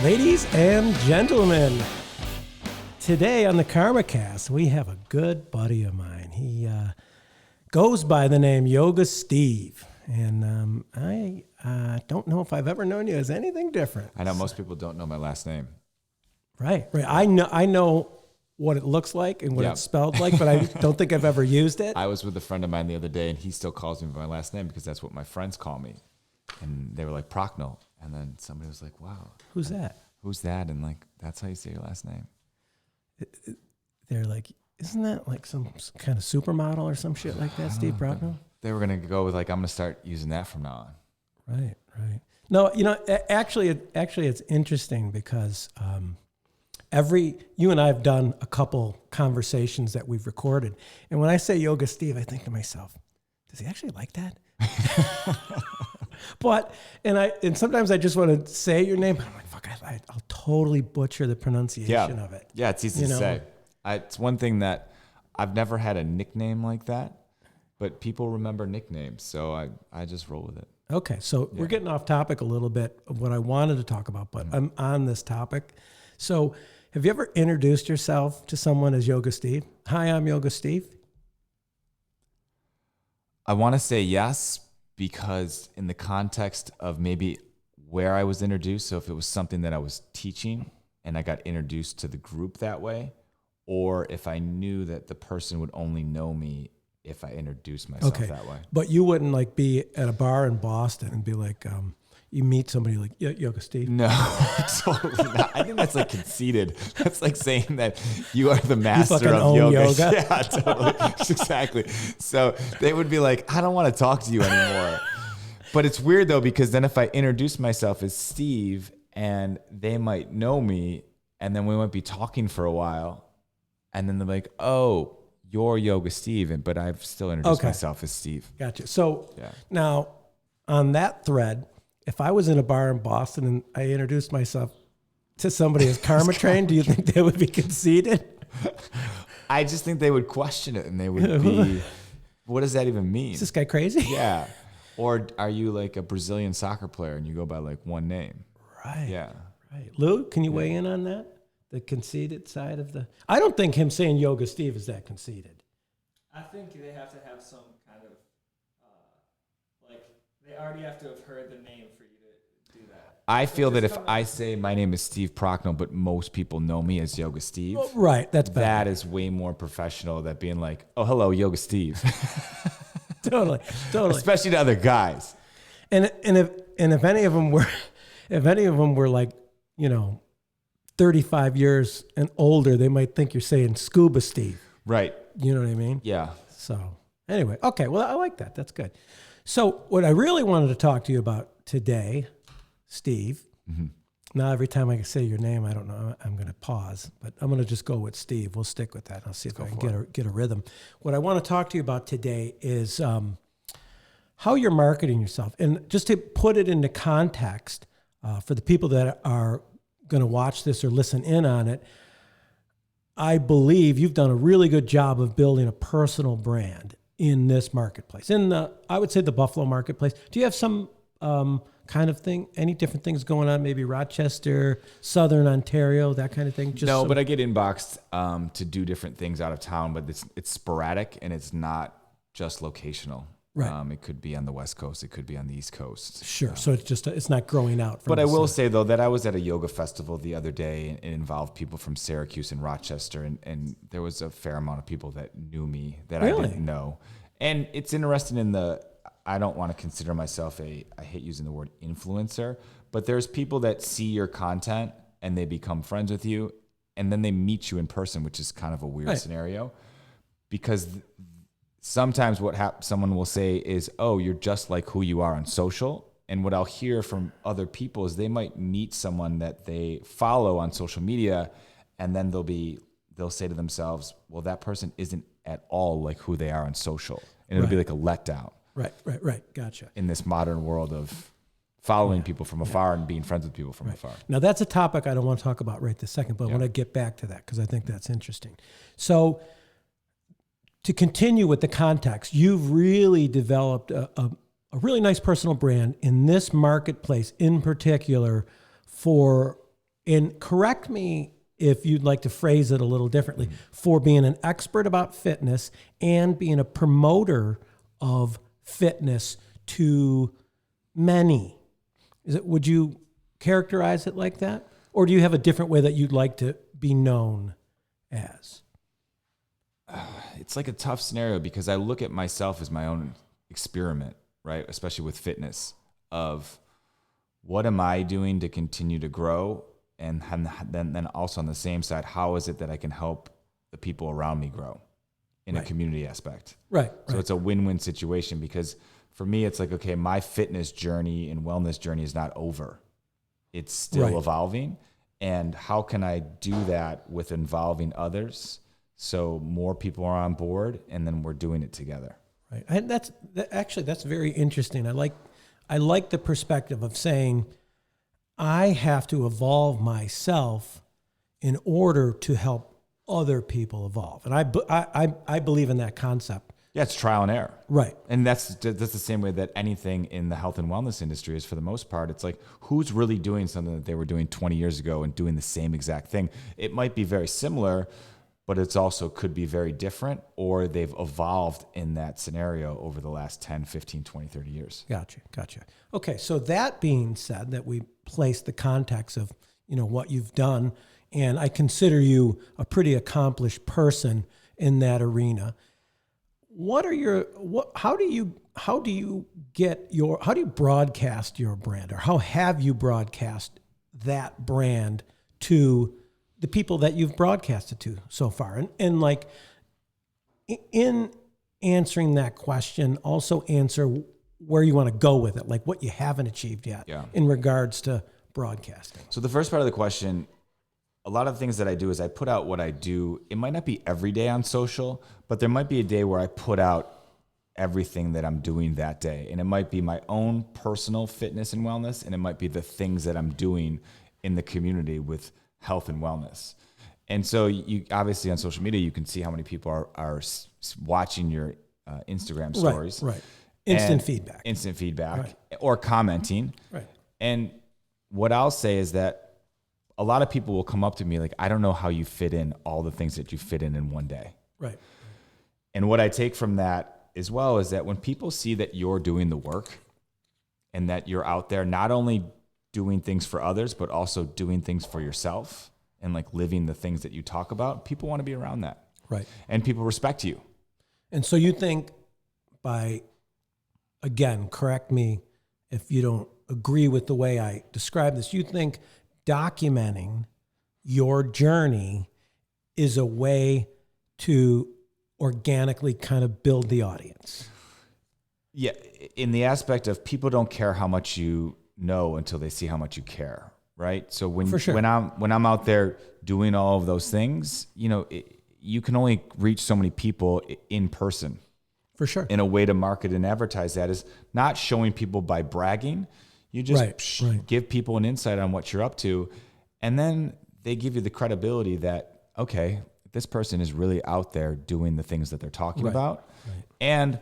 Ladies and gentlemen, today on the Kharmakast, we have a good buddy of mine. He goes by the name Yoga Steve, and I don't know if I've ever known you as anything different. I know most people don't know my last name. Right. I know what it looks like and what it's spelled like, but I don't think I've ever used it. I was with a friend of mine the other day, and he still calls me by my last name because that's what my friends call me. And they were like, Procknell. And then somebody was like, wow. Who's that? Who's that? And like, that's how you say your last name. They're like, isn't that like some kind of supermodel or some shit like that, Steve Procknell? They were going to go with like, I'm going to start using that from now on. Right. No, actually, it's interesting because you and I have done a couple conversations that we've recorded. And when I say Yoga Steve, I think to myself, does he actually like that? And sometimes I just want to say your name, but I'm like, fuck, I'll totally butcher the pronunciation of it. Yeah, it's easy to say. It's one thing that I've never had a nickname like that, but people remember nicknames, so I just roll with it. Okay, so we're getting off topic a little bit of what I wanted to talk about, but I'm on this topic. So have you ever introduced yourself to someone as Yoga Steve? Hi, I'm Yoga Steve. I want to say yes, because in the context of maybe where I was introduced, so if it was something that I was teaching and I got introduced to the group that way, or if I knew that the person would only know me if I introduced myself that way. But you wouldn't like be at a bar in Boston and be like, you meet somebody like Yoga Steve. No, totally not. I think that's like conceited. That's like saying that you are the master of yoga. Yeah, totally. Exactly. So they would be like, I don't want to talk to you anymore. But it's weird though, because then if I introduce myself as Steve and they might know me and then we might be talking for a while and then they're like, oh, you're Yoga Steve. But I've still introduced myself as Steve. Gotcha. So now on that thread, if I was in a bar in Boston and I introduced myself to somebody as Karma Train, do you think they would be conceited? I just think they would question it and they would be, what does that even mean? Is this guy crazy? Yeah. Or are you like a Brazilian soccer player and you go by like one name? Right. Yeah. Right. Lou, can you weigh in on that? The conceited side of the... I don't think him saying Yoga Steve is that conceited. I think they have to have some kind of, they already have to have heard the name for you to do that. I feel that if I say my name is Steve Procknell, but most people know me as Yoga Steve. Oh, right, that's better. That is way more professional than being like, oh, hello, Yoga Steve. Totally. Especially to other guys. And if any of them were like, 35 years and older, they might think you're saying Scuba Steve. Right. You know what I mean? Yeah. So anyway, okay. Well, I like that. That's good. So what I really wanted to talk to you about today, Steve, now every time I say your name, I don't know, I'm going to pause, but I'm going to just go with Steve. We'll stick with that. I'll see if I can get a rhythm. What I want to talk to you about today is how you're marketing yourself. And just to put it into context for the people that are going to watch this or listen in on it, I believe you've done a really good job of building a personal brand in this marketplace, I would say the Buffalo marketplace. Do you have some kind of thing, any different things going on, maybe Rochester, Southern Ontario, that kind of thing? But I get inboxed to do different things out of town, but it's sporadic and it's not just locational. Right. It could be on the West Coast. It could be on the East Coast. Sure. So it's not growing out. But I will say, though, that I was at a yoga festival the other day and it involved people from Syracuse and Rochester. And there was a fair amount of people that knew me that I didn't know. And it's interesting I don't want to consider myself I hate using the word influencer, but there's people that see your content and they become friends with you and then they meet you in person, which is kind of a weird scenario because sometimes what someone will say is, oh, you're just like who you are on social. And what I'll hear from other people is they might meet someone that they follow on social media and then they'll say to themselves, well, that person isn't at all like who they are on social. And it'll be like a letdown. Right. Gotcha. In this modern world of following people from afar and being friends with people from afar. Now, that's a topic I don't want to talk about right this second, but I want to get back to that because I think that's interesting. So to continue with the context, you've really developed a really nice personal brand in this marketplace in particular for and correct me if you'd like to phrase it a little differently, for being an expert about fitness and being a promoter of fitness to many. Would you characterize it like that? Or do you have a different way that you'd like to be known as? It's like a tough scenario because I look at myself as my own experiment, right? Especially with fitness, of what am I doing to continue to grow? And then also on the same side, how is it that I can help the people around me grow in a community aspect? Right. So it's a win-win situation because for me, it's like, okay, my fitness journey and wellness journey is not over. It's still evolving. And how can I do that with involving others so more people are on board and then we're doing it together? Right. And that's very interesting. I like the perspective of saying, I have to evolve myself in order to help other people evolve. And I believe in that concept. Yeah, it's trial and error. Right. And that's the same way that anything in the health and wellness industry is for the most part. It's like, who's really doing something that they were doing 20 years ago and doing the same exact thing? It might be very similar, but it's also could be very different, or they've evolved in that scenario over the last 10, 15, 20, 30 years. Gotcha. Okay, so that being said, that we place the context of, what you've done, and I consider you a pretty accomplished person in that arena. How do you broadcast your brand, or how have you broadcast that brand to the people that you've broadcasted to so far? And like in answering that question, also answer where you want to go with it, like what you haven't achieved yet in regards to broadcasting. So the first part of the question, a lot of the things that I do is I put out what I do. It might not be every day on social, but there might be a day where I put out everything that I'm doing that day. And it might be my own personal fitness and wellness, and it might be the things that I'm doing in the community with health and wellness. And so you obviously on social media, you can see how many people are watching your Instagram stories. Right. Instant feedback. Right. Or commenting. Right. And what I'll say is that a lot of people will come up to me like, I don't know how you fit in all the things that you fit in one day. Right. And what I take from that as well is that when people see that you're doing the work and that you're out there not only doing things for others, but also doing things for yourself and like living the things that you talk about, people want to be around that. Right. And people respect you. And so you think again, correct me if you don't agree with the way I describe this, you think documenting your journey is a way to organically kind of build the audience? Yeah, in the aspect of people don't care how much you know until they see how much you care, right? So when I'm out there doing all of those things, you can only reach so many people in person. For sure. And a way to market and advertise that is not showing people by bragging. You just give people an insight on what you're up to, and then they give you the credibility that, okay, this person is really out there doing the things that they're talking about. Right. And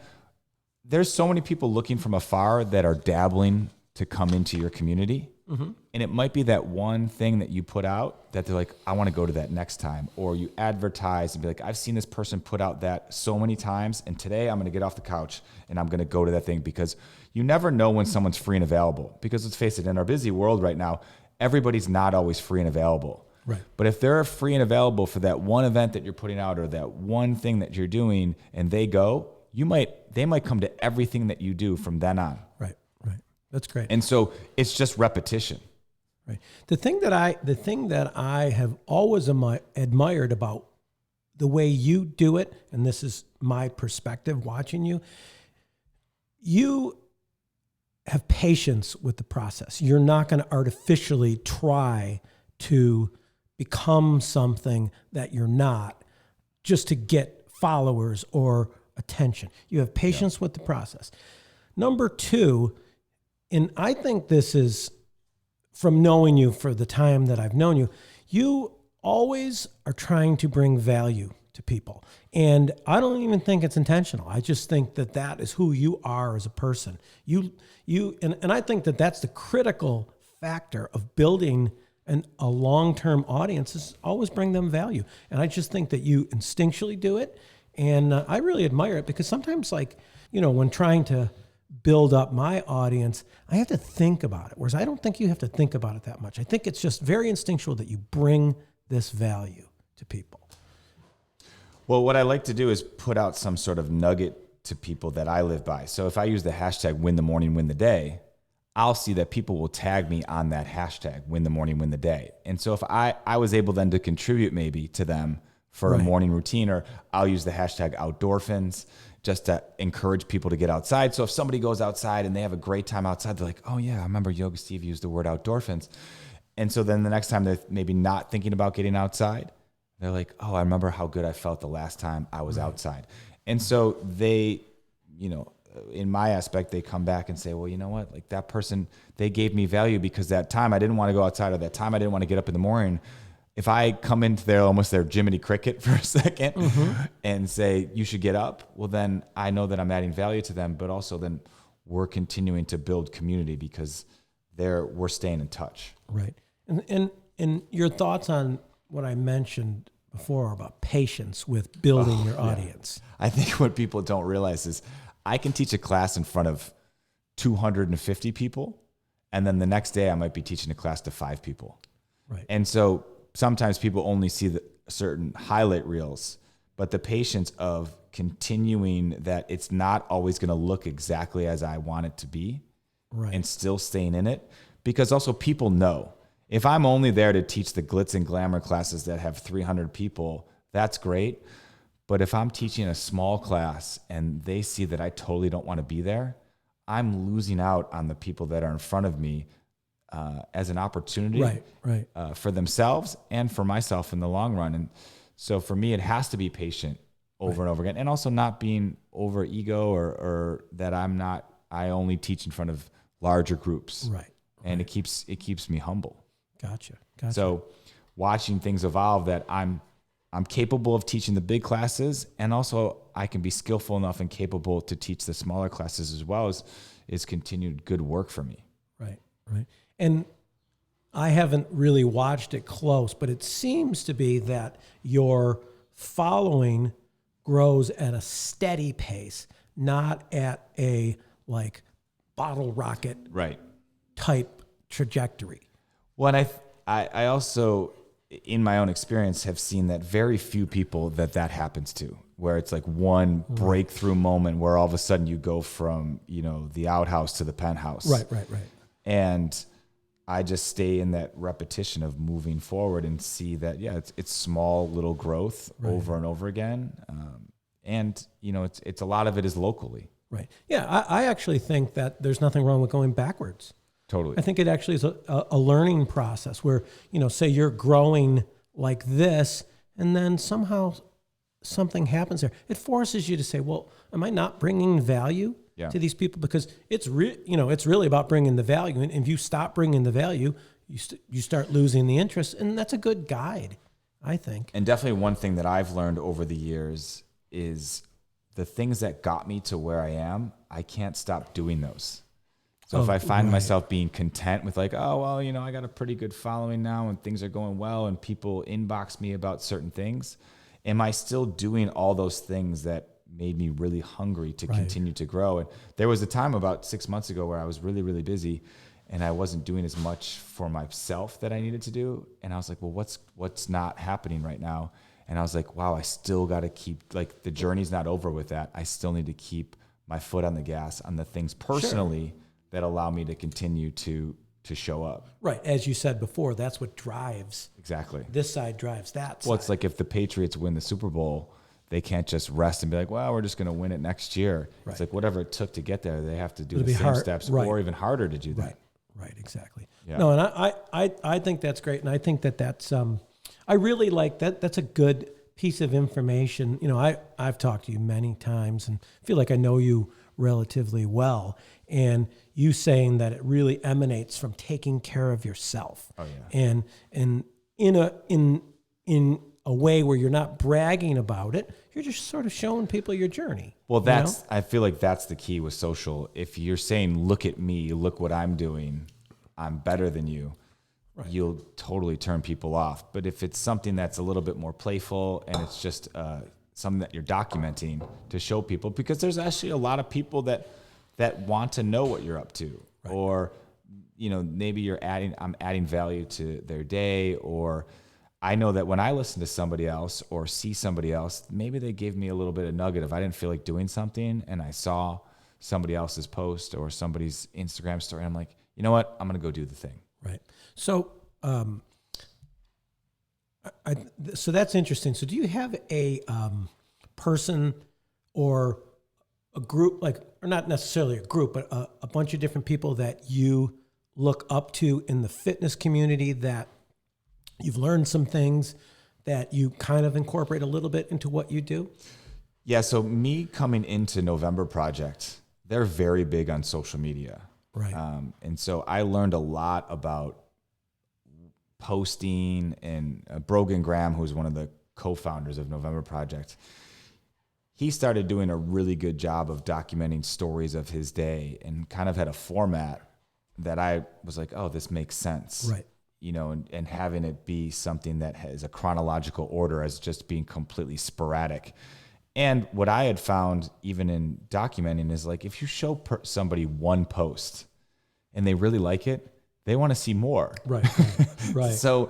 there's so many people looking from afar that are dabbling to come into your community. Mm-hmm. And it might be that one thing that you put out that they're like, I want to go to that next time. Or you advertise and be like, I've seen this person put out that so many times, and today I'm going to get off the couch and I'm going to go to that thing, because you never know when someone's free and available. Because let's face it, in our busy world right now, everybody's not always free and available. Right. But if they're free and available for that one event that you're putting out or that one thing that you're doing, and they go, they might come to everything that you do from then on. Right. That's great. And so it's just repetition. Right. The thing that I have always admired about the way you do it, and this is my perspective watching you, you have patience with the process. You're not going to artificially try to become something that you're not just to get followers or attention. You have patience with the process. Number two, and I think this is from knowing you for the time that I've known you, you always are trying to bring value to people. And I don't even think it's intentional. I just think that that is who you are as a person. And I think that that's the critical factor of building and a long-term audience is always bring them value. And I just think that you instinctually do it. And I really admire it because sometimes, like, when trying to build up my audience, I have to think about it. Whereas I don't think you have to think about it that much. I think it's just very instinctual that you bring this value to people. Well, what I like to do is put out some sort of nugget to people that I live by. So if I use the hashtag win the morning, win the day, I'll see that people will tag me on that hashtag, win the morning, win the day. And so if I was able then to contribute maybe to them for a morning routine, or I'll use the hashtag outdoorphins just to encourage people to get outside. So if somebody goes outside and they have a great time outside, they're like, oh yeah, I remember Yoga Steve used the word outdoorphins. And so then the next time they're maybe not thinking about getting outside, they're like, oh, I remember how good I felt the last time I was outside. And so they, in my aspect, they come back and say, well, you know what? Like that person, they gave me value because that time I didn't want to go outside, or that time I didn't want to get up in the morning. If I come into their Jiminy Cricket for a second and say, you should get up, well, then I know that I'm adding value to them, but also then we're continuing to build community because we're staying in touch. Right. And your thoughts on what I mentioned before about patience with building your audience. I think what people don't realize is I can teach a class in front of 250 people, and then the next day I might be teaching a class to 5 people. Right. And so sometimes people only see the certain highlight reels, but the patience of continuing that it's not always going to look exactly as I want it to be, and still staying in it, because also people know. If I'm only there to teach the glitz and glamour classes that have 300 people, that's great. But if I'm teaching a small class and they see that I totally don't want to be there, I'm losing out on the people that are in front of me as an opportunity for themselves and for myself in the long run. And so for me, it has to be patient over and over again, and also not being over ego or that I only teach in front of larger groups. And it keeps me humble. Gotcha. So watching things evolve, that I'm capable of teaching the big classes, and also I can be skillful enough and capable to teach the smaller classes as well, is continued good work for me. Right. And I haven't really watched it close, but it seems to be that your following grows at a steady pace, not at a like bottle rocket type trajectory. Well, and I also, in my own experience, have seen that very few people that happens to, where it's like one breakthrough moment where all of a sudden you go from, the outhouse to the penthouse. Right. And I just stay in that repetition of moving forward and see that, it's small little growth over and over again. And it's a lot of it is locally. Right. Yeah. I actually think that there's nothing wrong with going backwards. Totally. I think it actually is a learning process where, say you're growing like this, and then somehow something happens there. It forces you to say, well, am I not bringing value to these people? Because it's really about bringing the value. And if you stop bringing the value, you start losing the interest. And that's a good guide, I think. And definitely one thing that I've learned over the years is the things that got me to where I am, I can't stop doing those. So if I find myself being content with like, oh, well, I got a pretty good following now and things are going well and people inbox me about certain things, am I still doing all those things that made me really hungry to continue to grow? And there was a time about 6 months ago where I was really, really busy and I wasn't doing as much for myself that I needed to do. And I was like, well, what's not happening right now? And I was like, wow, I still got to keep, like, the journey's not over with that. I still need to keep my foot on the gas on the things personally that allow me to continue to show up. Right. As you said before, that's what drives. Exactly. This side drives that side. Well, it's like if the Patriots win the Super Bowl, they can't just rest and be like, well, we're just going to win it next year. It's like whatever it took to get there, they have to do the same steps or even harder to do that. Right. Exactly. Yeah. No, and I think that's great. And I think that's, I really like that. That's a good piece of information. I've talked to you many times and feel like I know you relatively well. And you saying that it really emanates from taking care of yourself. Oh yeah. And in a way where you're not bragging about it, you're just sort of showing people your journey. Well, I feel like that's the key with social. If you're saying, look at me, look what I'm doing, I'm better than you, you'll totally turn people off. But if it's something that's a little bit more playful and it's just something that you're documenting to show people, because there's actually a lot of people that want to know what you're up to, or maybe I'm adding value to their day, or I know that when I listen to somebody else or see somebody else, maybe they gave me a little bit of nugget if I didn't feel like doing something and I saw somebody else's post or somebody's Instagram story. I'm like, you know what? I'm going to go do the thing. Right. So, so that's interesting. So do you have a person or a group, or not necessarily a group, but a bunch of different people that you look up to in the fitness community that you've learned some things that you kind of incorporate a little bit into what you do? Yeah. So me coming into November Project, they're very big on social media. Right. And so I learned a lot about posting, and Brogan Graham, who's one of the co-founders of November Project, he started doing a really good job of documenting stories of his day and kind of had a format that I was like, oh, this makes sense. Right. And having it be something that has a chronological order as just being completely sporadic. And what I had found even in documenting is like, if you show somebody one post and they really like it, they want to see more. Right. Right. So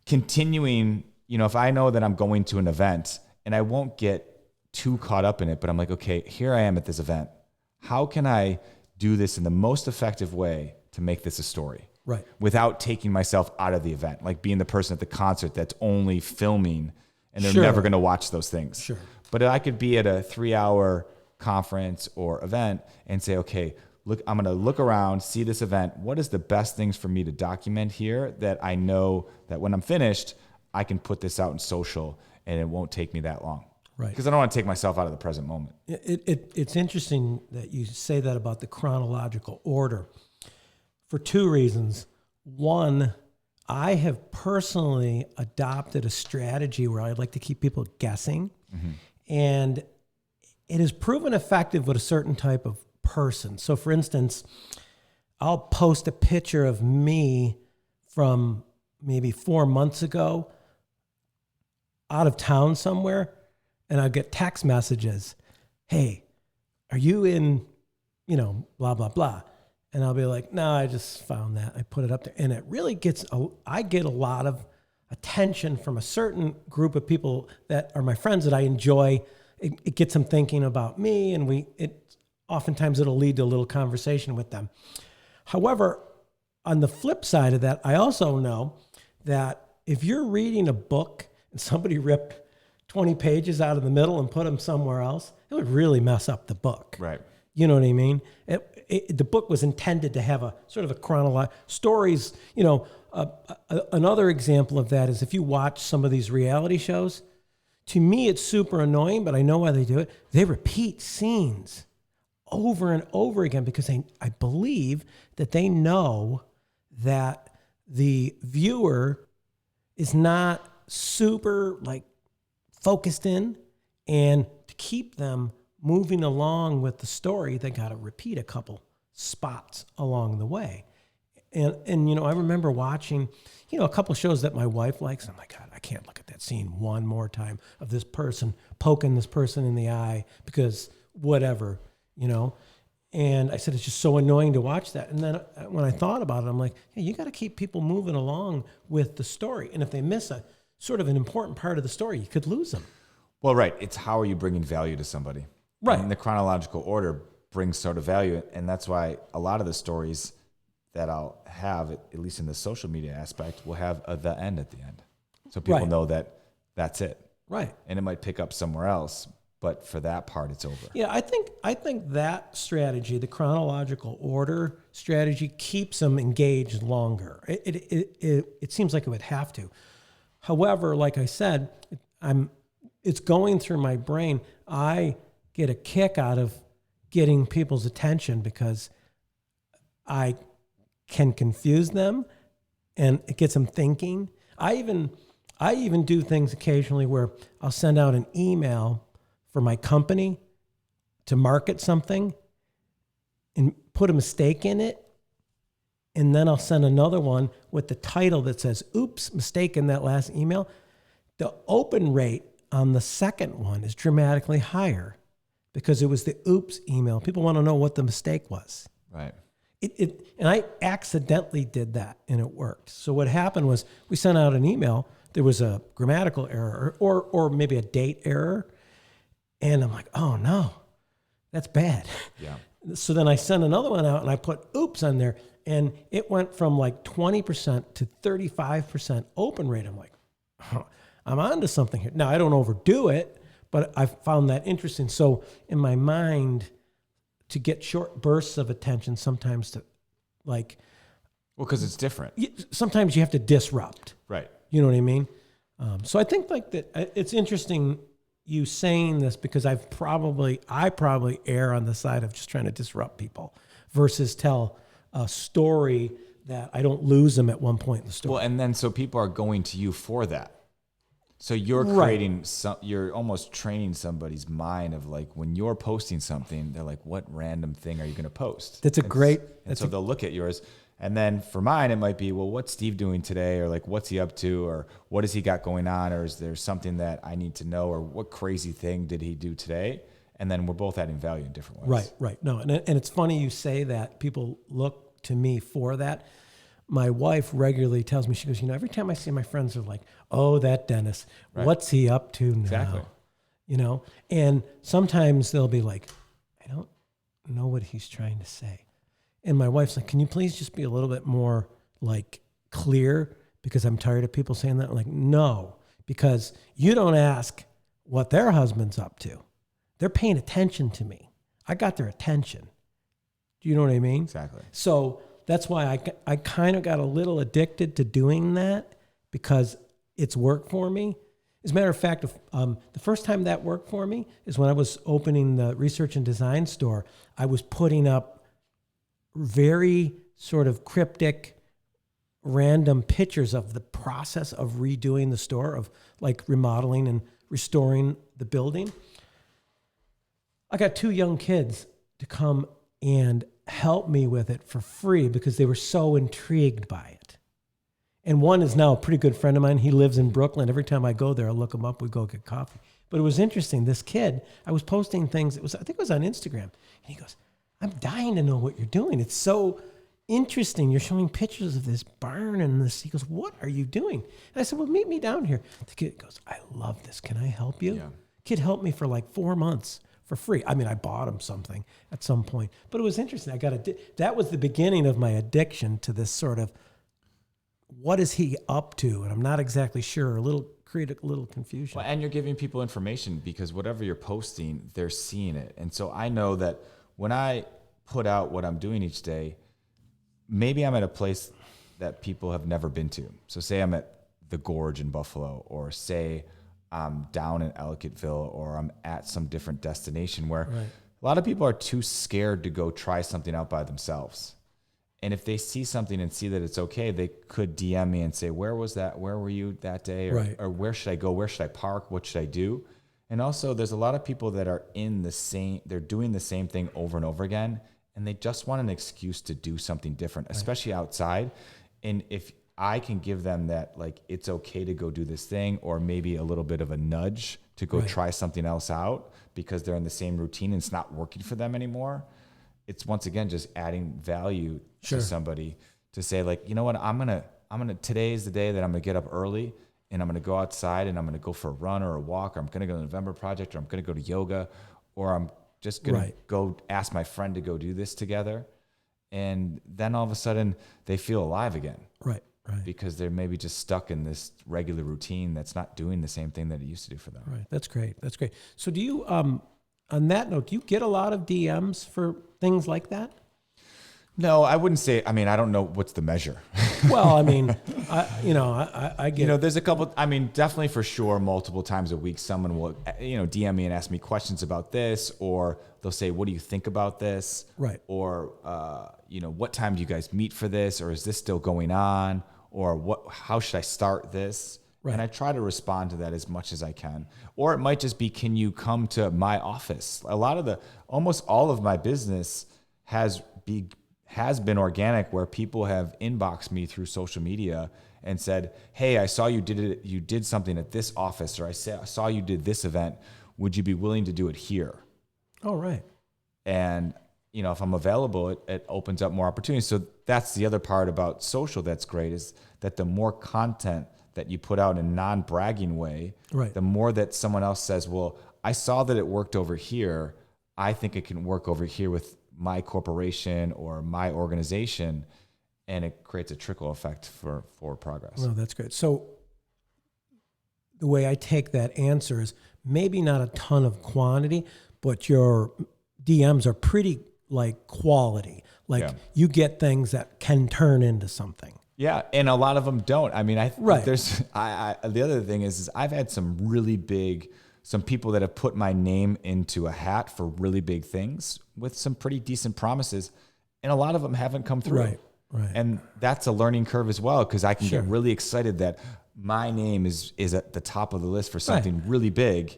continuing, if I know that I'm going to an event and I won't get too caught up in it, but I'm like, okay, here I am at this event. How can I do this in the most effective way to make this a story? Right. Without taking myself out of the event, like being the person at the concert that's only filming and they're Sure. never going to watch those things. Sure. But I could be at a 3-hour conference or event and say, okay, look, I'm going to look around, see this event. What is the best things for me to document here that I know that when I'm finished, I can put this out in social and it won't take me that long. Right. Because I don't want to take myself out of the present moment. It's interesting that you say that about the chronological order for two reasons. One, I have personally adopted a strategy where I'd like to keep people guessing. Mm-hmm. And it has proven effective with a certain type of person. So for instance, I'll post a picture of me from maybe 4 months ago out of town somewhere, and I'll get text messages. Hey, are you in, blah, blah, blah. And I'll be like, no, I just found that. I put it up there. And it really I get a lot of attention from a certain group of people that are my friends that I enjoy. It gets them thinking about me, and oftentimes it'll lead to a little conversation with them. However, on the flip side of that, I also know that if you're reading a book and somebody ripped 20 pages out of the middle and put them somewhere else, it would really mess up the book. Right. You know what I mean? The book was intended to have a sort of a chronological stories. Another example of that is if you watch some of these reality shows, to me, it's super annoying, but I know why they do it. They repeat scenes over and over again because I believe that they know that the viewer is not super focused in, and to keep them moving along with the story, they got to repeat a couple spots along the way. And I remember watching, a couple shows that my wife likes. I'm like, God, I can't look at that scene one more time of this person poking this person in the eye because whatever, And I said, it's just so annoying to watch that. And then when I thought about it, I'm like, hey, you got to keep people moving along with the story. And if they miss a sort of an important part of the story, you could lose them. Well, right. It's how are you bringing value to somebody? Right. And the chronological order brings sort of value. And that's why a lot of the stories that I'll have, at least in the social media aspect, will have the end at the end. So people know that that's it. Right. And it might pick up somewhere else, but for that part, it's over. Yeah, I think that strategy, the chronological order strategy, keeps them engaged longer. It seems like it would have to. However, like I said, it's going through my brain. I get a kick out of getting people's attention because I can confuse them and it gets them thinking. I even do things occasionally where I'll send out an email for my company to market something and put a mistake in it and then I'll send another one with the title that says, oops, mistake in that last email. The open rate on the second one is dramatically higher because it was the oops email. People want to know what the mistake was. Right. And I accidentally did that, and it worked. So what happened was we sent out an email. There was a grammatical error or maybe a date error. And I'm like, oh, no, that's bad. Yeah. So then I sent another one out, and I put oops on there. And it went from like 20% to 35% open rate. I'm like, I'm onto something here. Now, I don't overdo it, but I found that interesting. So in my mind, to get short bursts of attention, sometimes to like... Well, because it's different. Sometimes you have to disrupt. Right. You know what I mean? So I think like that. It's interesting you saying this because I probably err on the side of just trying to disrupt people versus tell a story that I don't lose them at one point in the story. Well, and then so people are going to you for that. So you're creating you're almost training somebody's mind of like when you're posting something, they're like, what random thing are you going to post? That's a great. So they'll look at yours. And then for mine, it might be, well, what's Steve doing today? Or like, what's he up to? Or what has he got going on? Or is there something that I need to know? Or what crazy thing did he do today? And then we're both adding value in different ways. Right. No, and it's funny you say that. People look to me for that. My wife regularly tells me, she goes, every time I see my friends, they're like, oh, that Dennis, what's he up to now? Exactly. And sometimes they'll be like, I don't know what he's trying to say. And my wife's like, can you please just be a little bit more like clear because I'm tired of people saying that? I'm like, no, because you don't ask what their husband's up to. They're paying attention to me. I got their attention. Do you know what I mean? Exactly. So that's why I kind of got a little addicted to doing that because it's worked for me. As a matter of fact, the first time that worked for me is when I was opening the research and design store. I was putting up very sort of cryptic, random pictures of the process of redoing the store, of like remodeling and restoring the building. I got 2 young kids to come and help me with it for free because they were so intrigued by it. And one is now a pretty good friend of mine. He lives in Brooklyn. Every time I go there, I look him up. We go get coffee. But it was interesting. This kid, I was posting things. I think it was on Instagram. And he goes, I'm dying to know what you're doing. It's so interesting. You're showing pictures of this barn and this. He goes, what are you doing? And I said, well, meet me down here. The kid goes, I love this. Can I help you? Yeah. Kid helped me for like 4 months for free. I mean, I bought him something at some point, but it was interesting. That was the beginning of my addiction to this sort of, what is he up to? And I'm not exactly sure. Create a little confusion. Well, and you're giving people information because whatever you're posting, they're seeing it. And so I know that when I put out what I'm doing each day, maybe I'm at a place that people have never been to. So say I'm at the Gorge in Buffalo, or say I'm down in Ellicottville, or I'm at some different destination where a lot of people are too scared to go try something out by themselves. And if they see something and see that it's okay, they could DM me and say, where was that? Where were you that day? Or where should I go? Where should I park? What should I do? And also there's a lot of people that are they're doing the same thing over and over again, and they just want an excuse to do something different, especially outside. And if I can give them that, like, it's okay to go do this thing, or maybe a little bit of a nudge to go try something else out because they're in the same routine and it's not working for them anymore. It's once again, just adding value to somebody to say, like, you know what, I'm going to, today is the day that I'm going to get up early and I'm going to go outside and I'm going to go for a run or a walk, or I'm going to go to the November Project, or I'm going to go to yoga, or I'm just going to go ask my friend to go do this together. And then all of a sudden they feel alive again. Right. Because they're maybe just stuck in this regular routine that's not doing the same thing that it used to do for them. Right. That's great. So do you, on that note, do you get a lot of DMs for things like that? No, I wouldn't say. I mean, I don't know what's the measure. Well, I mean, I get. There's a couple. I mean, definitely for sure, multiple times a week, someone will, DM me and ask me questions about this, or they'll say, "What do you think about this?" Right. Or, what time do you guys meet for this, or is this still going on, or how should I start this? Right. And I try to respond to that as much as I can. Or it might just be, can you come to my office? Almost all of my business has has been organic, where people have inboxed me through social media and said, hey, I saw you did something at this office, or I saw you did this event. Would you be willing to do it here? Oh, right. And, if I'm available, it opens up more opportunities. So that's the other part about social that's great, is that the more content that you put out in a non-bragging way, right, the more that someone else says, well, I saw that it worked over here. I think it can work over here with my corporation or my organization. And it creates a trickle effect for progress. Well, that's great. So the way I take that answer is maybe not a ton of quantity, but your DMs are pretty like quality. Like you get things that can turn into something. Yeah, and a lot of them don't. I mean, right. The other thing is I've had some people that have put my name into a hat for really big things with some pretty decent promises, and a lot of them haven't come through. Right. Right. And that's a learning curve as well, because I can get really excited that my name is at the top of the list for something really big,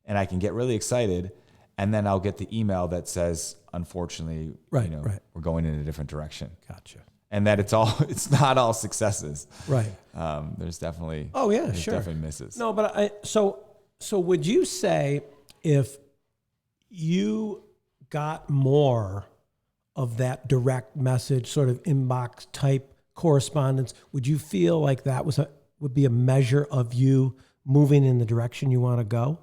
and I can get really excited, and then I'll get the email that says, unfortunately, we're going in a different direction. Gotcha. And that it's not all successes. Right. There's definitely definitely misses. No, but so would you say if you got more of that direct message, sort of inbox type correspondence, would you feel like that would be a measure of you moving in the direction you want to go?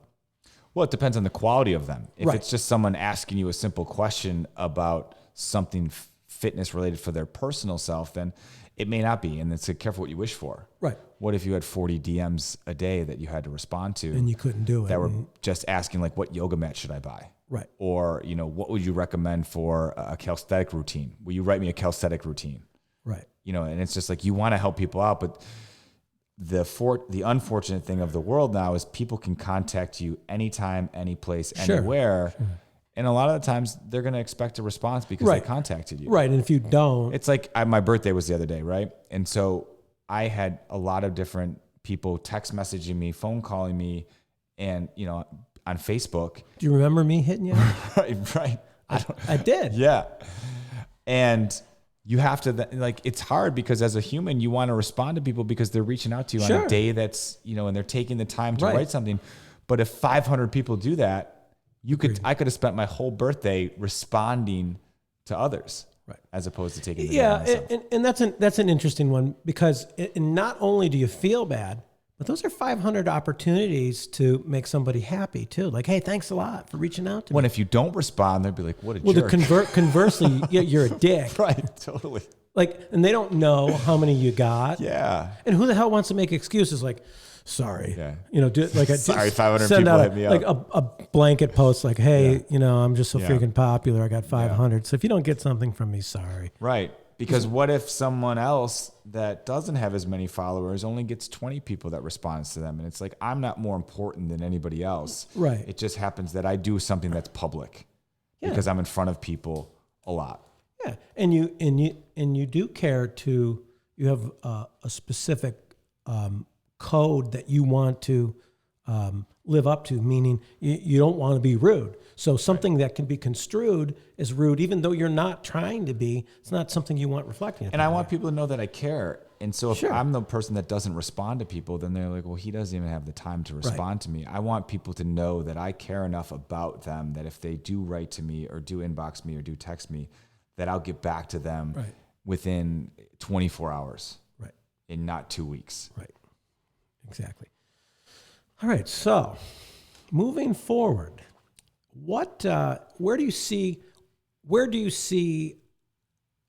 Well, it depends on the quality of them. If it's just someone asking you a simple question about something fitness related for their personal self, then it may not be. And it's careful what you wish for. Right. What if you had 40 DMs a day that you had to respond to? And you couldn't do it. That were just asking, like, what yoga mat should I buy? Right. Or, what would you recommend for a calisthenic routine? Will you write me a calisthenic routine? Right. And it's just like, you want to help people out, but the unfortunate thing of the world now is people can contact you anytime, any place, anywhere. Sure. And a lot of the times they're going to expect a response because they contacted you. Right. And if you don't, it's like my birthday was the other day. Right. And so I had a lot of different people text messaging me, phone calling me, and, on Facebook. Do you remember me hitting you? Right. I did. Yeah. And you have to, it's hard because as a human, you want to respond to people because they're reaching out to you on a day that's, and they're taking the time to write something. But if 500 people do that, I could have spent my whole birthday responding to others, as opposed to taking the day on myself. And that's an interesting one, because not only do you feel bad, but those are 500 opportunities to make somebody happy too. Like, hey, thanks a lot for reaching out to me. When if you don't respond, they'd be like, what a jerk. Conversely, you're a dick. Right, totally. And they don't know how many you got. Yeah. And who the hell wants to make excuses like, sorry. Yeah. Sorry, 500 people hit me up. Like a blanket post like, hey, I'm just so freaking popular. I got 500. So if you don't get something from me, sorry. Right. Because what if someone else that doesn't have as many followers only gets 20 people that responds to them? And it's like, I'm not more important than anybody else. Right. It just happens that I do something that's public because I'm in front of people a lot. Yeah. And you do care you have a specific code that you want to live up to, meaning you don't want to be rude. So something that can be construed as rude, even though you're not trying to be, it's not something you want reflecting. And I want people to know that I care. And so if I'm the person that doesn't respond to people, then they're like, well, he doesn't even have the time to respond to me. I want people to know that I care enough about them that if they do write to me or do inbox me or do text me, that I'll get back to them within 24 hours. Right. And not 2 weeks. Right. Exactly. All right. So moving forward, where do you see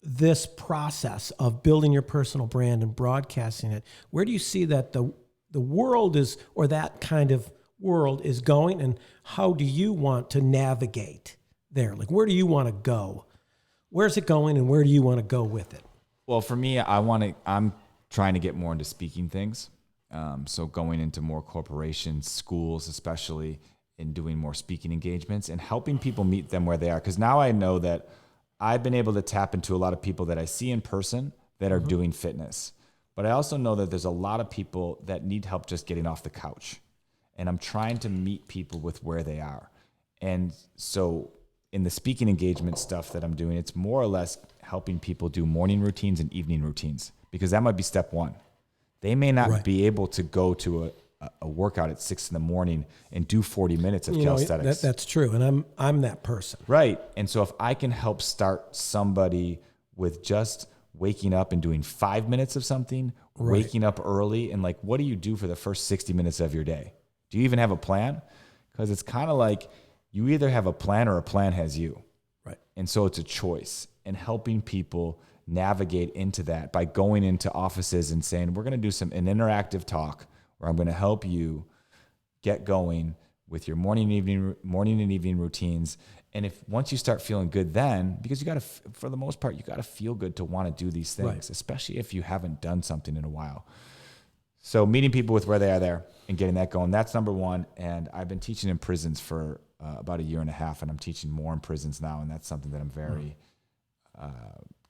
this process of building your personal brand and broadcasting it? Where do you see that the world is, or that kind of world is going, and how do you want to navigate there? Like, where do you want to go? Where's it going, and where do you want to go with it? Well, for me, I'm trying to get more into speaking things. So going into more corporations, schools, especially, and doing more speaking engagements and helping people meet them where they are. Because now I know that I've been able to tap into a lot of people that I see in person that are doing fitness. But I also know that there's a lot of people that need help just getting off the couch. And I'm trying to meet people with where they are. And so in the speaking engagement stuff that I'm doing, it's more or less helping people do morning routines and evening routines, because that might be step one. They may not be able to go to a workout at 6 a.m. and do 40 minutes of calisthenics. That's true. And I'm that person. Right. And so if I can help start somebody with just waking up and doing 5 minutes of something, waking up early, and like, what do you do for the first 60 minutes of your day? Do you even have a plan? Because it's kind of like you either have a plan or a plan has you. Right. And so it's a choice, and helping people navigate into that by going into offices and saying, we're going to do an interactive talk where I'm going to help you get going with your morning and evening routines. And if once you start feeling good, then, because you got to, for the most part, you got to feel good to want to do these things, especially if you haven't done something in a while. So meeting people with where they are there and getting that going, that's number one. And I've been teaching in prisons for about 1.5 years, and I'm teaching more in prisons now. And that's something that I'm very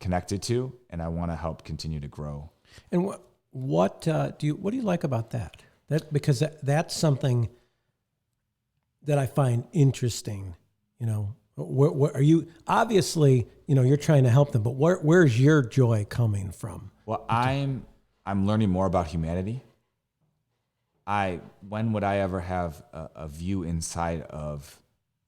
connected to, and I want to help continue to grow. And what do you like about that? Because that's something that I find interesting. Where are you? Obviously, you're trying to help them, but where's your joy coming from? Well, I'm learning more about humanity. When would I ever have a view inside of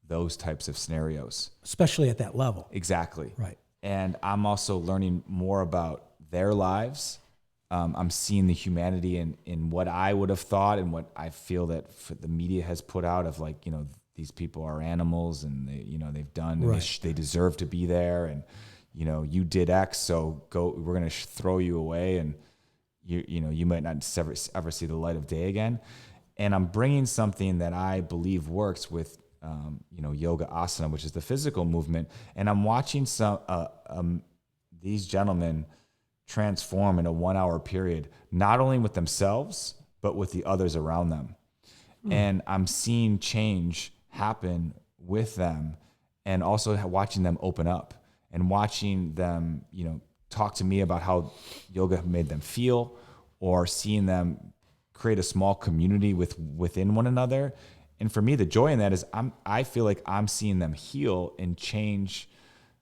those types of scenarios? Especially at that level. Exactly. Right. And I'm also learning more about their lives. I'm seeing the humanity in what I would have thought and what I feel that the media has put out of, like, these people are animals, and they've done, and they deserve to be there. And, you did X, so we're going to throw you away. And you might not ever see the light of day again. And I'm bringing something that I believe works with, yoga asana, which is the physical movement. And I'm watching these gentlemen transform in a 1 hour period, not only with themselves, but with the others around them. And I'm seeing change happen with them, and also watching them open up and watching them, talk to me about how yoga made them feel, or seeing them create a small community within one another. And for me, the joy in that is I feel like I'm seeing them heal and change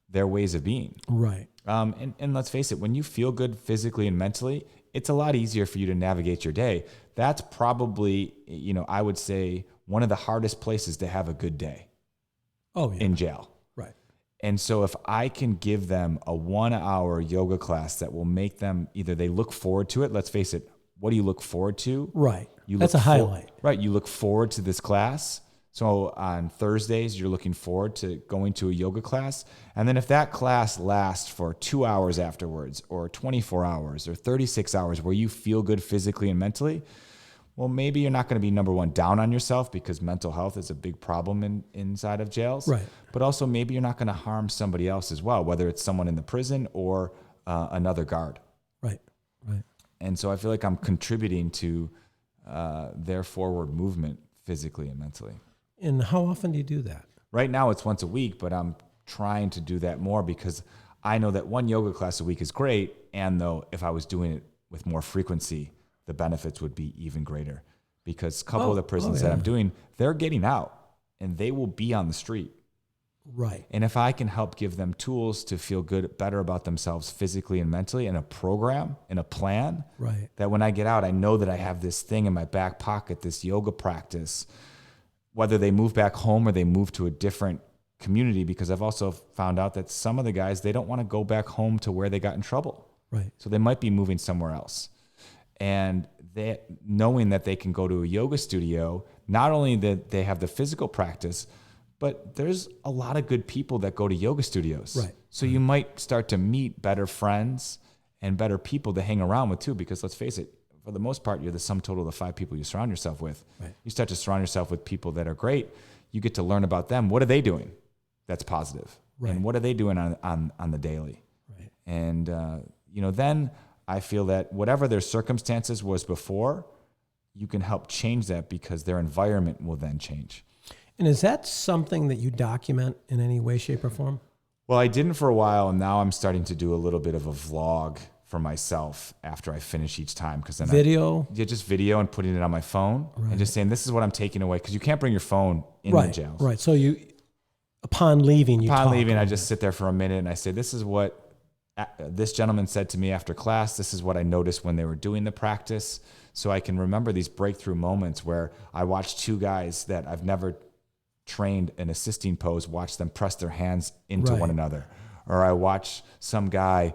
their ways of being. Right. And let's face it, when you feel good physically and mentally, it's a lot easier for you to navigate your day. That's probably, I would say, one of the hardest places to have a good day. Oh, yeah. In jail. Right. And so if I can give them a 1 hour yoga class that will make them, either they look forward to it. Let's face it. What do you look forward to? Right. That's a highlight. Right. You look forward to this class. So on Thursdays, you're looking forward to going to a yoga class. And then if that class lasts for 2 hours afterwards, or 24 hours, or 36 hours, where you feel good physically and mentally, well, maybe you're not going to be, number one, down on yourself, because mental health is a big problem inside of jails. Right. But also maybe you're not going to harm somebody else as well, whether it's someone in the prison or another guard. Right. Right. And so I feel like I'm contributing to their forward movement physically and mentally. And how often do you do that? Right now it's once a week, but I'm trying to do that more, because I know that one yoga class a week is great. And though if I was doing it with more frequency, the benefits would be even greater, because a couple of the prisons that I'm doing, they're getting out and they will be on the street. Right. And if I can help give them tools to feel better about themselves physically and mentally, and a program and a plan, right, that when I get out, I know that I have this thing in my back pocket, this yoga practice, whether they move back home or they move to a different community, because I've also found out that some of the guys, they don't want to go back home to where they got in trouble. Right. So they might be moving somewhere else. And knowing that they can go to a yoga studio, not only that they have the physical practice, but there's a lot of good people that go to yoga studios. Right. So you might start to meet better friends and better people to hang around with too, because let's face it, for the most part, you're the sum total of the 5 people you surround yourself with. Right. You start to surround yourself with people that are great. You get to learn about them. What are they doing that's positive? Right. And what are they doing on the daily? Right. And, then I feel that whatever their circumstances was before, you can help change that, because their environment will then change. And is that something that you document in any way, shape, or form? Well, I didn't for a while, and now I'm starting to do a little bit of a vlog for myself after I finish each time. Because then just video and putting it on my phone, and just saying, this is what I'm taking away, because you can't bring your phone in the jails. Right. So upon leaving, I just sit there for a minute and I say, this is what this gentleman said to me after class, this is what I noticed when they were doing the practice. So I can remember these breakthrough moments where I watched two guys that I've never trained an assisting pose, watch them press their hands into one another. Or I watch some guy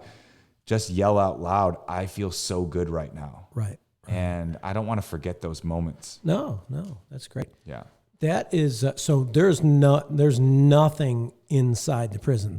just yell out loud, I feel so good right now. Right. And I don't want to forget those moments. No, that's great. Yeah. That is, so there's nothing inside the prison.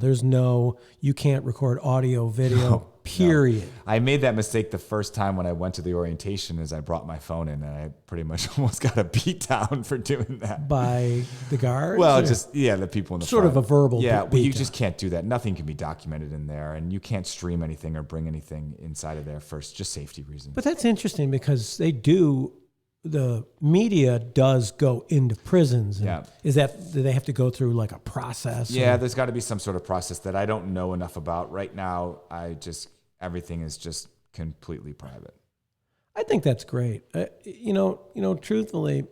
You can't record audio, video, period. No. I made that mistake the first time when I went to the orientation is I brought my phone in and I pretty much almost got a beat down for doing that. By the guards? Well, the people in the sort front. of a verbal Yeah, beat well, you down. just can't do that. Nothing can be documented in there and you can't stream anything or bring anything inside of there for just safety reasons. But that's interesting because the media does go into prisons. Yeah. Do they have to go through like a process? Yeah, there's got to be some sort of process that I don't know enough about. Right now, everything is just completely private. I think that's great. Truthfully,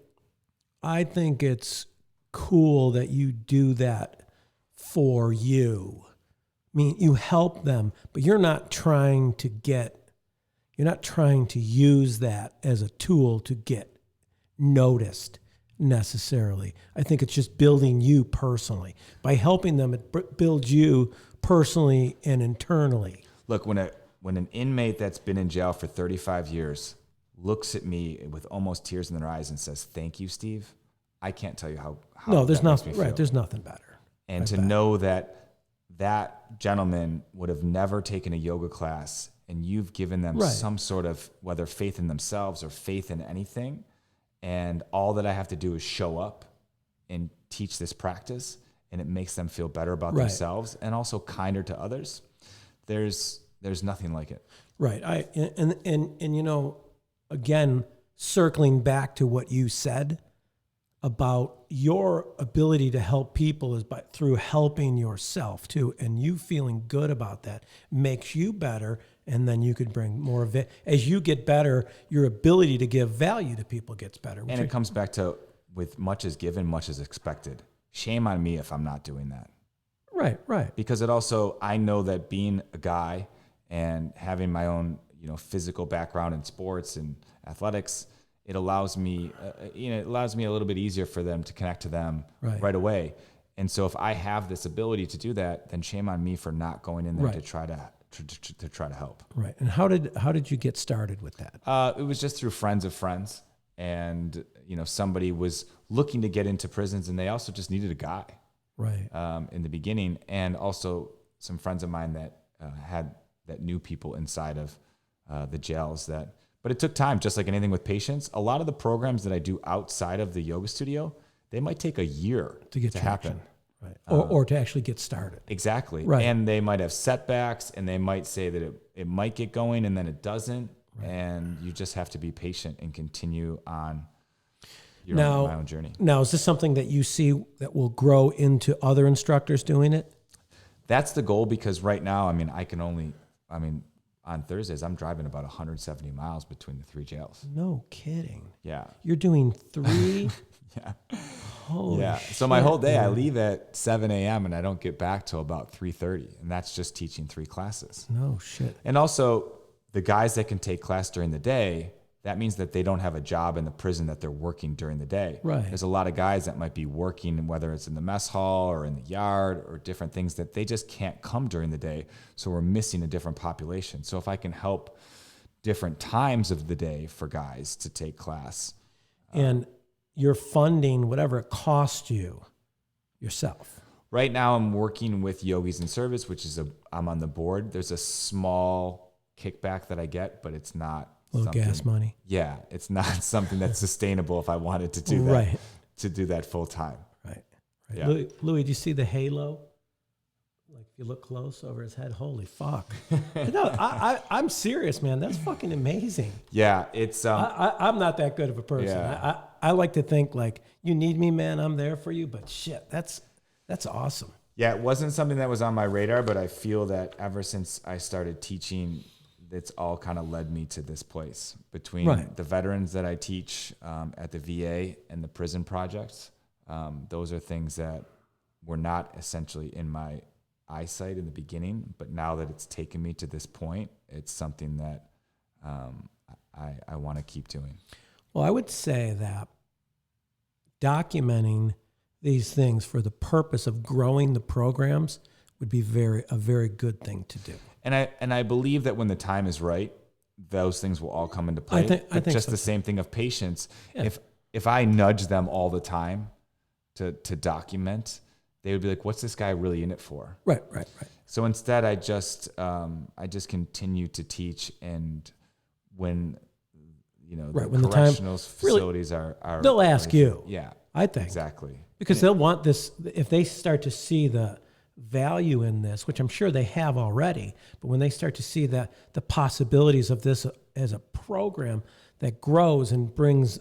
I think it's cool that you do that for you. I mean, you help them, but you're not trying to use that as a tool to get noticed necessarily. I think it's just building you personally. By helping them, it builds you personally and internally. Look, when an inmate that's been in jail for 35 years looks at me with almost tears in their eyes and says, "Thank you, Steve," I can't tell you how no, there's that makes me nothing right. feel. There's nothing better. And to know that gentleman would have never taken a yoga class and you've given them some sort of, whether faith in themselves or faith in anything, and all that I have to do is show up and teach this practice, and it makes them feel better about themselves and also kinder to others. There's nothing like it. Right. Again, circling back to what you said about your ability to help people is through helping yourself too, and you feeling good about that makes you better, and then you could bring more of it. As you get better, your ability to give value to people gets better. And it comes back to, with much is given, much is expected. Shame on me if I'm not doing that. Right. Because I know that being a guy and having my own, physical background in sports and athletics, it allows me, a little bit easier for them to connect to them right away. And so if I have this ability to do that, then shame on me for not going in there to try to help. Right. And how did you get started with that? It was just through friends of friends, and somebody was looking to get into prisons, and they also just needed a guy. Right. In the beginning, and also some friends of mine that knew people inside of the jails but it took time, just like anything with patients. A lot of the programs that I do outside of the yoga studio, they might take a year to happen. Right. Or to actually get started. Exactly. Right. And they might have setbacks, and they might say that it might get going and then it doesn't. Right. And you just have to be patient and continue on my own journey. Now, is this something that you see that will grow into other instructors doing it? That's the goal, because right now, on Thursdays, I'm driving about 170 miles between the three jails. No kidding. Yeah. You're doing 3? Yeah. Holy shit. So my whole day, I leave at 7 a.m. and I don't get back till about 3:30. And that's just teaching 3 classes. No shit. And also, the guys that can take class during the day, that means that they don't have a job in the prison that they're working during the day. Right. There's a lot of guys that might be working, whether it's in the mess hall or in the yard or different things, that they just can't come during the day. So we're missing a different population. So if I can help different times of the day for guys to take class. And you're funding whatever it costs you yourself. Right now I'm working with Yogis in Service, which is I'm on the board. There's a small kickback that I get, but it's not little gas money. Yeah, it's not something that's sustainable if I wanted to do that. Right. To do that full time. Right. Yeah. Louis, do you see the halo? Like if you look close over his head, holy fuck. No, I'm serious, man. That's fucking amazing. Yeah, it's I'm not that good of a person. Yeah. I like to think like, you need me, man, I'm there for you. But shit, that's awesome. Yeah, it wasn't something that was on my radar, but I feel that ever since I started teaching, it's all kind of led me to this place, between the veterans that I teach at the VA and the prison projects. Those are things that were not essentially in my eyesight in the beginning, but now that it's taken me to this point, it's something that I want to keep doing. Well, I would say that documenting these things for the purpose of growing the programs would be a very good thing to do. And I believe that when the time is right, those things will all come into play. I think just so the same thing of patience. Yeah. If I nudge them all the time to document, they would be like, "What's this guy really in it for?" Right. So instead, I just continue to teach, and when the correctional facilities are they'll ask you. Yeah, I think exactly, because they'll want this. If they start to see the value in this, which I'm sure they have already, but when they start to see the possibilities of this as a program that grows and brings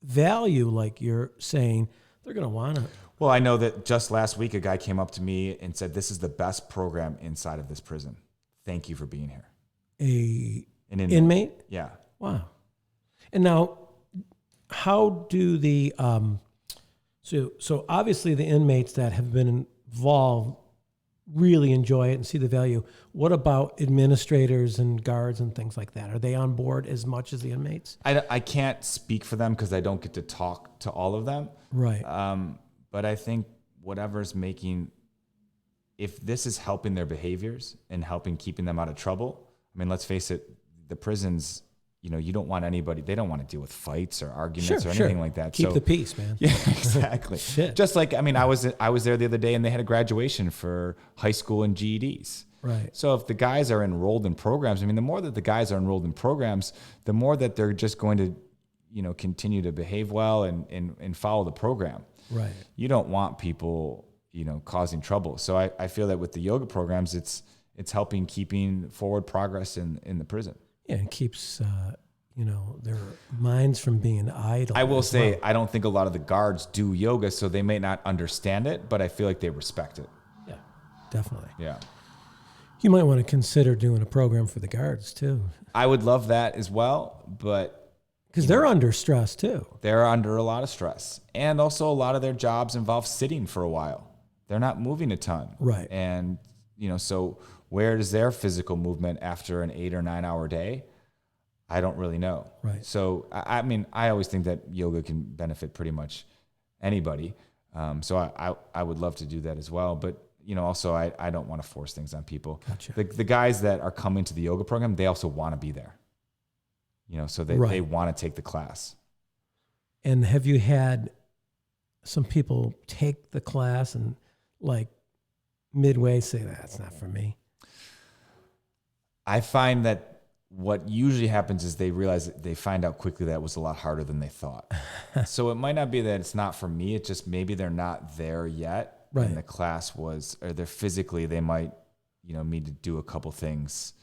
value, like you're saying, they're going to want to. Well, I know that just last week, a guy came up to me and said, "This is the best program inside of this prison. Thank you for being here." An inmate? Yeah. Wow. And now, how do the so obviously the inmates that have been involved really enjoy it and see the value. What about administrators and guards and things like that? Are they on board as much as the inmates? I can't speak for them because I don't get to talk to all of them. Right. But I think whatever's if this is helping their behaviors and helping keeping them out of trouble, I mean, let's face it, the prisons, you don't want anybody, they don't want to deal with fights or arguments or anything like that. Keep the peace, man. Yeah, exactly. Shit. Just like, I was there the other day and they had a graduation for high school and GEDs. Right. So if the guys are enrolled in programs, the more that the guys are enrolled in programs, the more that they're just going to, continue to behave well and follow the program. Right. You don't want people, causing trouble. So I feel that with the yoga programs, it's helping keeping forward progress in the prison. Yeah, and keeps their minds from being idle. I will say, I don't think a lot of the guards do yoga, so they may not understand it, but I feel like they respect it. Yeah, definitely. Yeah. You might want to consider doing a program for the guards too. I would love that as well, but because they're under stress too. They're under a lot of stress, and also a lot of their jobs involve sitting for a while. They're not moving a ton, right? And so where is their physical movement after an 8 or 9 hour day? I don't really know. Right. So, I always think that yoga can benefit pretty much anybody. So I would love to do that as well. But, also I don't want to force things on people. Gotcha. The guys that are coming to the yoga program, they also want to be there. So they want to take the class. And have you had some people take the class and like midway say, "That's not for me"? I find that what usually happens is they find out quickly that it was a lot harder than they thought. So it might not be that it's not for me. It's just maybe they're not there yet. Right. And the class or they're physically, they might, need to do a couple things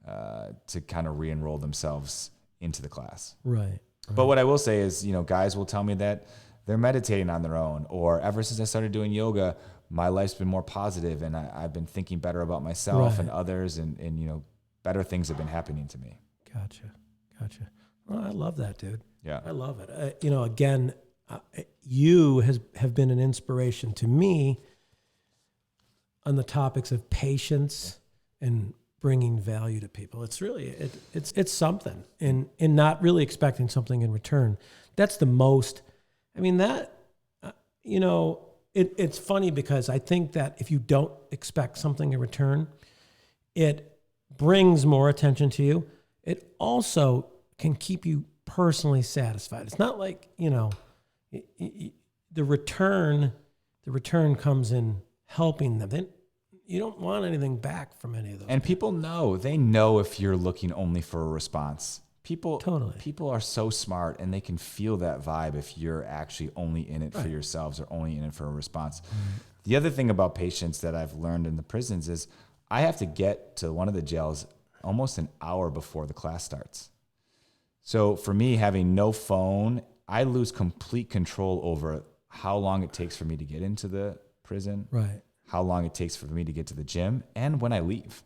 to kind of re-enroll themselves into the class. Right. But what I will say is, guys will tell me that they're meditating on their own, or ever since I started doing yoga, my life's been more positive and I've been thinking better about myself and others and better things have been happening to me. Gotcha. Well, I love that, dude. Yeah. I love it. Again, you have been an inspiration to me on the topics of patience and bringing value to people. It's really, it's something and not really expecting something in return. That's the most, it's funny because I think that if you don't expect something in return, it brings more attention to you. It also can keep you personally satisfied. It's not like, the return comes in helping them. Then you don't want anything back from any of those. And people they know if you're looking only for a response. People are so smart and they can feel that vibe if you're actually only in it for yourselves or only in it for a response. Mm-hmm. The other thing about patience that I've learned in the prisons is I have to get to one of the jails almost an hour before the class starts. So for me, having no phone, I lose complete control over how long it takes for me to get into the prison, how long it takes for me to get to the gym, and when I leave,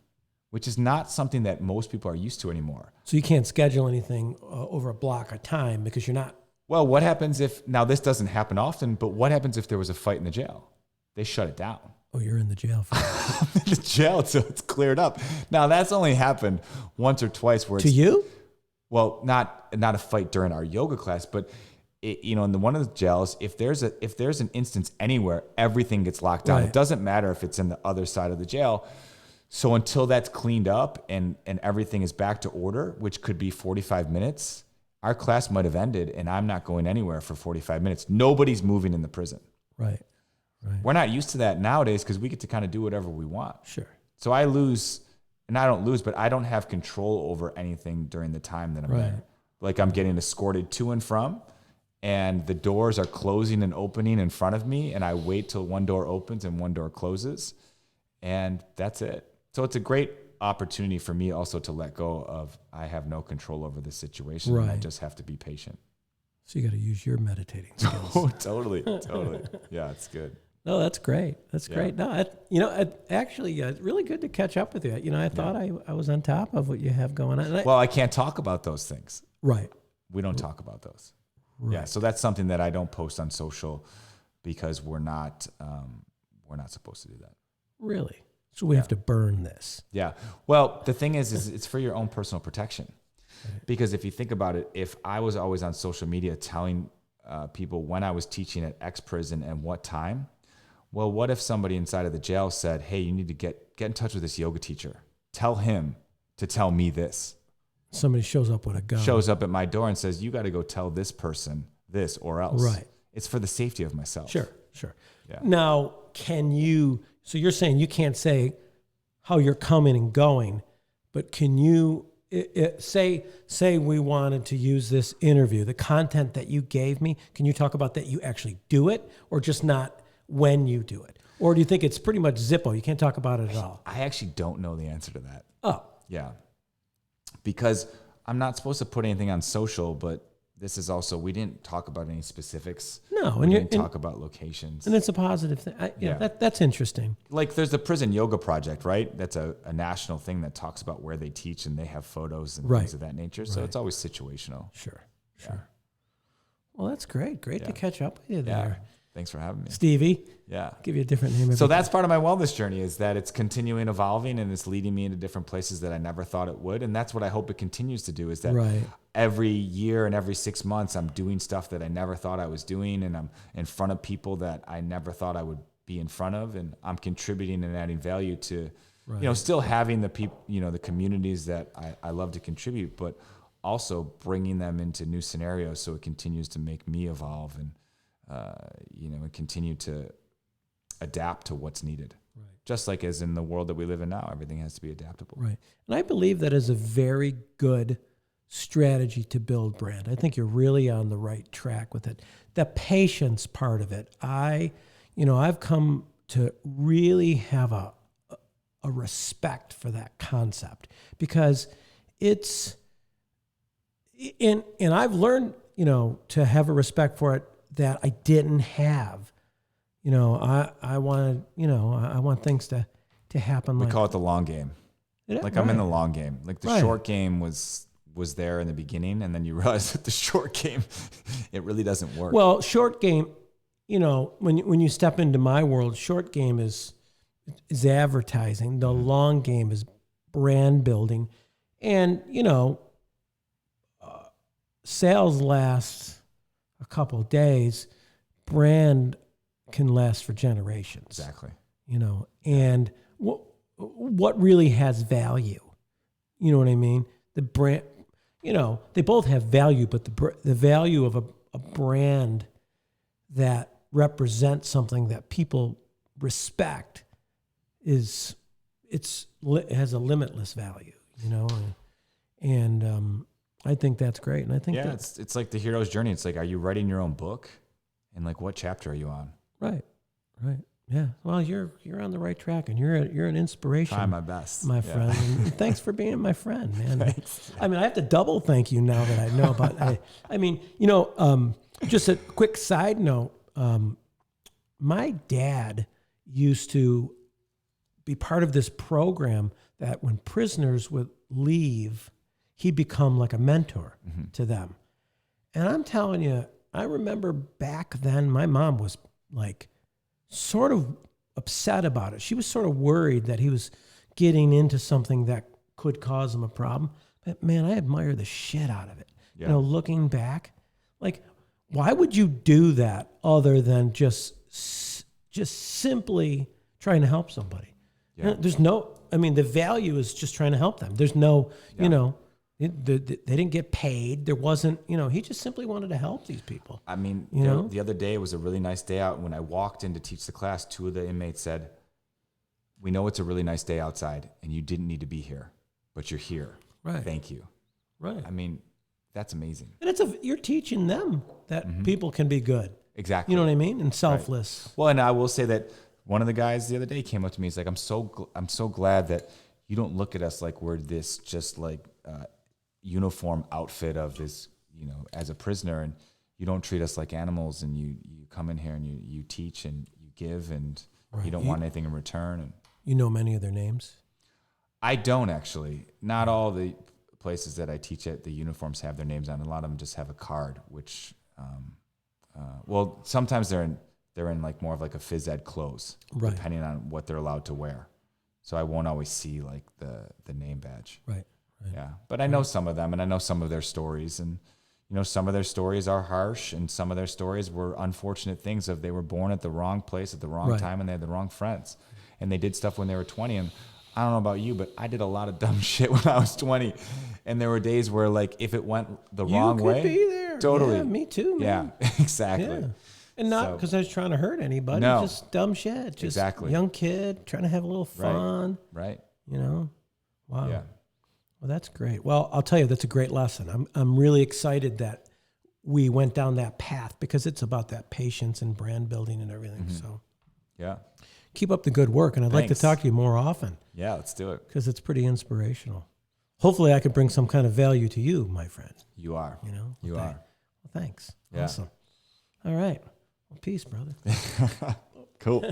which is not something that most people are used to anymore. So you can't schedule anything over a block of time because you're not. Well, what happens now this doesn't happen often, but what happens if there was a fight in the jail? They shut it down. Oh, you're in the jail for that. I'm in the jail till it's cleared up. Now that's only happened once or twice where To you? Well, not a fight during our yoga class, but in one of the jails, if there's an instance anywhere, everything gets locked down. Right. It doesn't matter if it's in the other side of the jail. So until that's cleaned up and everything is back to order, which could be 45 minutes, our class might have ended and I'm not going anywhere for 45 minutes. Nobody's moving in the prison. Right. We're not used to that nowadays because we get to kind of do whatever we want. Sure. So I lose, and I don't lose, but I don't have control over anything during the time that I'm there. Like I'm getting escorted to and from, and the doors are closing and opening in front of me, and I wait till one door opens and one door closes, and that's it. So it's a great opportunity for me also to let go of I have no control over the situation. Right. I just have to be patient. So you got to use your meditating skills. Oh, totally. Yeah, it's good. No, that's great. That's great. No, actually, it's really good to catch up with you. I thought I was on top of what you have going on. Well, I can't talk about those things. Right. We don't talk about those. Right. Yeah, so that's something that I don't post on social because we're not supposed to do that. Really? So we have to burn this. Yeah. Well, the thing is it's for your own personal protection. Right. Because if you think about it, if I was always on social media telling people when I was teaching at X prison and what time, well, what if somebody inside of the jail said, hey, you need to get in touch with this yoga teacher. Tell him to tell me this. Somebody shows up with a gun. Shows up at my door and says, you got to go tell this person this or else. Right. It's for the safety of myself. Sure. Yeah. Now, so you're saying you can't say how you're coming and going, but can you say we wanted to use this interview, the content that you gave me, can you talk about that you actually do it or just not when you do it? Or do you think it's pretty much Zippo? You can't talk about it at all. I actually don't know the answer to that. Oh. Yeah. Because I'm not supposed to put anything on social, but this is also, we didn't talk about any specifics. No. We didn't talk about locations. And it's a positive thing. That's interesting. Like there's the Prison Yoga Project, right? That's a national thing that talks about where they teach and they have photos and things of that nature. So it's always situational. Sure. Well, that's great. Great to catch up with you there. Thanks for having me. Stevie. Yeah. Give you a different name. So that's part of my wellness journey is that it's continuing evolving and it's leading me into different places that I never thought it would. And that's what I hope it continues to do is that every year and every 6 months, I'm doing stuff that I never thought I was doing. And I'm in front of people that I never thought I would be in front of. And I'm contributing and adding value to, still having the people, the communities that I love to contribute, but also bringing them into new scenarios. So it continues to make me evolve and continue to adapt to what's needed. Right. Just like as in the world that we live in now, everything has to be adaptable. Right. And I believe that is a very good strategy to build brand. I think you're really on the right track with it. The patience part of it, I've come to really have a respect for that concept because it's, and I've learned, to have a respect for it that I didn't have. I want things to happen. We call it the long game. I'm in the long game. Like the short game was there in the beginning, and then you realize that the short game, it really doesn't work. Well, short game, when you step into my world, short game is advertising. The long game is brand building, and sales last a couple of days. Brand can last for generations. Exactly. And what really has value? You know what I mean? The brand, they both have value, but the value of a brand that represents something that people respect it has a limitless value, and I think that's great. And I think it's like the hero's journey. It's like, are you writing your own book? And like, what chapter are you on? Right. Yeah. Well, you're on the right track, and you're an inspiration. Trying my best, my friend. And thanks for being my friend, man. Thanks. I mean, I have to double thank you now that I know about. Just a quick side note. My dad used to be part of this program that when prisoners would leave, he'd become like a mentor to them. And I'm telling you, I remember back then, my mom was like sort of upset about it. She was sort of worried that he was getting into something that could cause him a problem. But man, I admire the shit out of it. Yeah. You know, looking back, like, why would you do that other than just simply trying to help somebody? Yeah. You know, there's no, I mean, the value is just trying to help them. There's no, you know, they didn't get paid. There wasn't, you know, he just simply wanted to help these people. I mean, You know? the other day was a really nice day out. When I walked in to teach the class, 2 of the inmates said, "We know it's a really nice day outside and you didn't need to be here, but you're here. Right. Thank you." Right. I mean, that's amazing. And you're teaching them that people can be good. Exactly. You know what I mean? And selfless. Well, and I will say that one of the guys the other day came up to me. He's like, I'm so glad that you don't look at us like we're this just like uniform outfit of this, you know, as a prisoner, and you don't treat us like animals, and you come in here and you teach and you give, and you don't want anything in return. And You know many of their names? I don't actually. Not all the places that I teach at, the uniforms have their names on. A lot of them just have a card, which, well, sometimes they're in like more of like a phys ed clothes, Right. depending on what they're allowed to wear. So I won't always see like the name badge. Right. Yeah, but I know some of them, and I know some of their stories, and you know, some of their stories are harsh, and some of their stories were unfortunate things of they were born at the wrong place at the wrong Right. time, and they had the wrong friends, and they did stuff when they were 20. And I don't know about you, but I did a lot of dumb shit when I was 20, and there were days where like if it went the wrong way, You could be there. totally. Yeah, me too, man. Yeah, exactly. Yeah. And not So- because I was trying to hurt anybody. No. Just dumb shit. Just Exactly. young kid trying to have a little fun. Right. You know? Wow. Yeah. Well, that's great. Well, I'll tell you, that's a great lesson. I'm really excited that we went down that path because it's about that patience and brand building and everything. So Yeah. keep up the good work. And I'd like to Thanks. talk to you more often Yeah. Let's do it. because it's pretty inspirational. Hopefully I could bring some kind of value to you, my friend. You are. You know? You Well, are. Well, thanks. Yeah. Awesome. All right. Well, peace, brother. Cool.